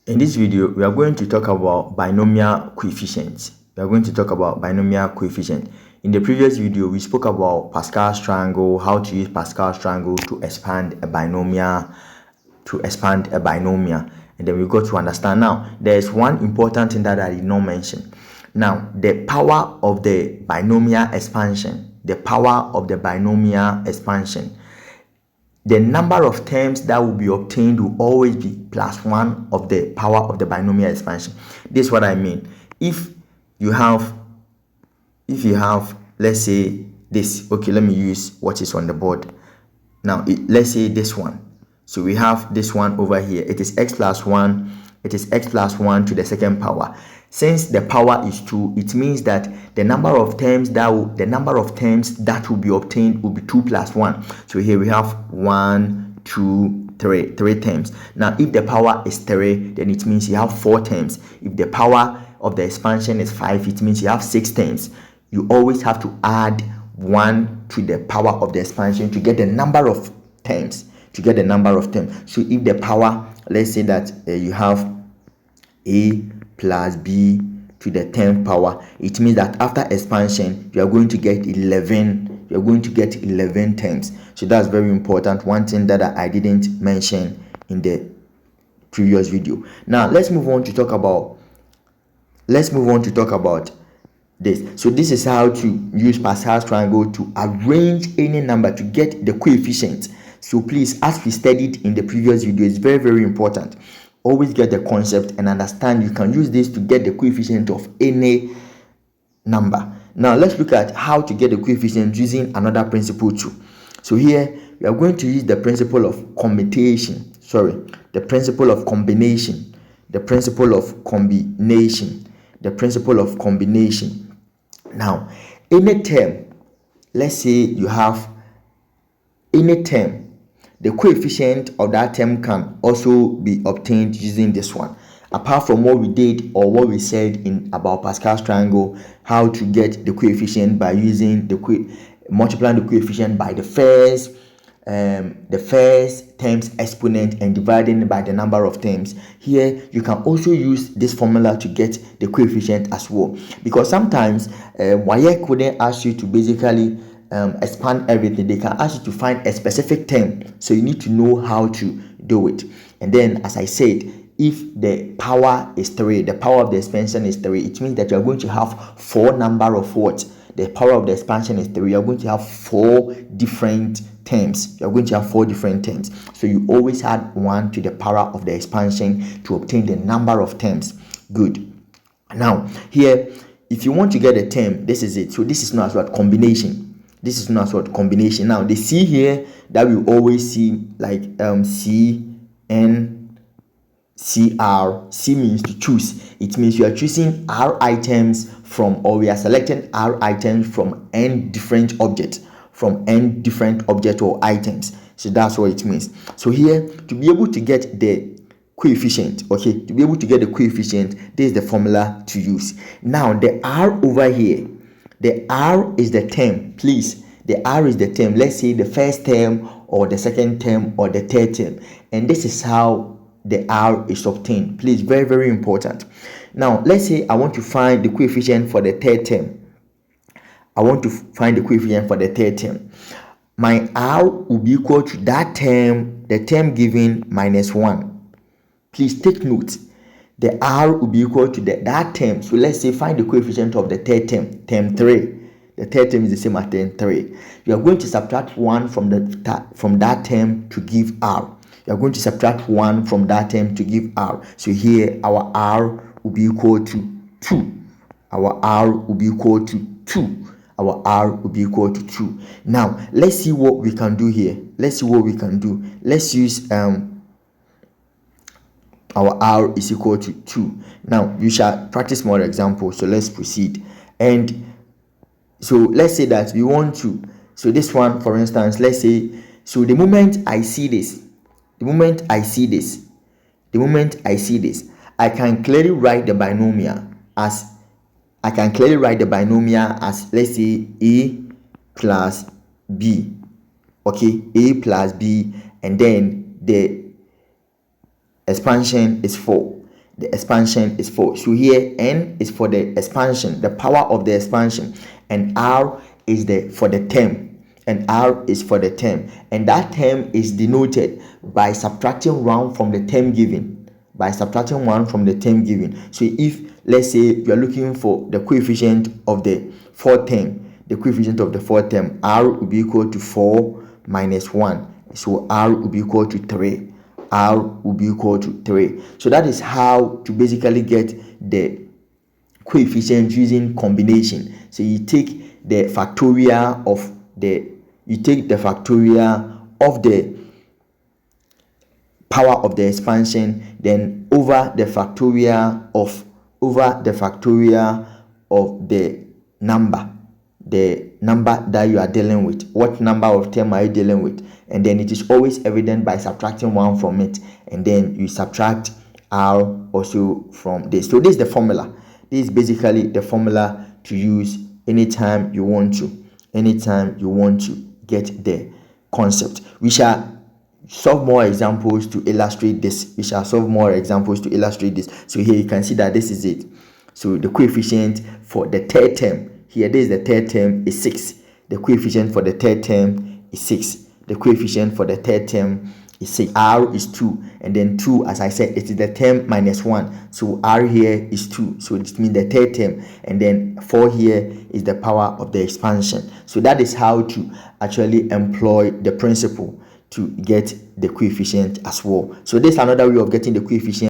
In this video, we are going to talk about binomial coefficients. We are going to talk about binomial coefficient. In the previous video, we spoke about Pascal's triangle, how to use Pascal's triangle to expand a binomial, and then we got to understand now. There is one important thing that I did not mention. Now, the power of the binomial expansion, the number of terms that will be obtained will always be plus 1 of the power of the binomial expansion. This is what I mean. If you have, let's say this, okay, let me use what is on the board. Now, let's say this one. So we have this one over here. It is x plus 1. It is x plus 1 to the second power. Since the power is 2, it means that the number of terms that will be obtained will be 2 plus 1. So here we have 1, 2, 3 terms. Now, if the power is 3, then it means you have 4 terms. If the power of the expansion is 5, it means you have 6 terms. You always have to add 1 to the power of the expansion to get the number of terms. So if the power, let's say that you have a plus b to the 10th power, it means that after expansion you are going to get 11. You're going to get 11 terms. So that's very important. One thing that I didn't mention in the previous video. Now let's move on to talk about this. So this is how to use Pascal's triangle to arrange any number to get the coefficient. So please, as we studied in the previous video, it's very, very important. Always get the concept and understand you can use this to get the coefficient of any number. Now let's look at how to get the coefficient using another principle too. So here we are going to use the principle of combination. The principle of combination. Now, any term, let's say you have any term, the coefficient of that term can also be obtained using this one. Apart from what we did or what we said about Pascal's triangle, how to get the coefficient by using multiplying the coefficient by the first term's exponent and dividing it by the number of terms. Here you can also use this formula to get the coefficient as well, because sometimes WAEC couldn't ask you to basically expand everything. They can ask you to find a specific term, so you need to know how to do it. And then, as I said, if the power is 3, the power of the expansion is 3, it means that you are going to have 4 number of what? The power of the expansion is 3. You are going to have 4 different terms. So you always add 1 to the power of the expansion to obtain the number of terms. Good. Now here, if you want to get a term, this is it. So this is known as what? Combination. Now the C here that we always see, like C, N, C, R. C means to choose. It means you are choosing R items from, or we are selecting R items from N different objects, or items. So that's what it means. So here, to be able to get the coefficient, this is the formula to use. Now the R over here, the R is the term. Please, the R is the term. Let's say the first term or the second term or the third term, and this is how the R is obtained. Please, very, very important. Now let's say I want to find the coefficient for the third term. My R will be equal to that term, the term given, minus 1. Please take note. The R will be equal to that term. So let's say find the coefficient of the third term, term 3. The third term is the same as term 3. You are going to subtract 1 from that term to give R. So here our R will be equal to 2. Now let's see what we can do here. Let's use our R is equal to 2. Now you shall practice more examples. So let's proceed. And so let's say that we want to, so this one, for instance, let's say, so the moment I see this, I can clearly write the binomial as, let's say A plus B. Okay, A plus B, and then the expansion is 4. the expansion is 4. So here n is for the expansion, the power of the expansion, and r is for the term, and r is for the term, and that term is denoted by subtracting 1 from the term given, So if, let's say, you are looking for the coefficient of the fourth term, r will be equal to 4 minus 1, so r will be equal to 3. So that is how to basically get the coefficient using combination. So you take the factorial of the power of the expansion, then over the factorial of the number that you are dealing with. What number of term are you dealing with? And then it is always evident by subtracting 1 from it, and then you subtract r also from this. So this is the formula. This is basically the formula to use anytime you want to get the concept. We shall solve more examples to illustrate this. So here you can see that this is it. So the coefficient for the third term, here this is the third term, is 6. The coefficient for the third term is 6. R is 2, and then 2, as I said, it is the term minus 1, so r here is 2, so it means the third term, and then 4 here is the power of the expansion. So that is how to actually employ the principle to get the coefficient as well. So this is another way of getting the coefficient.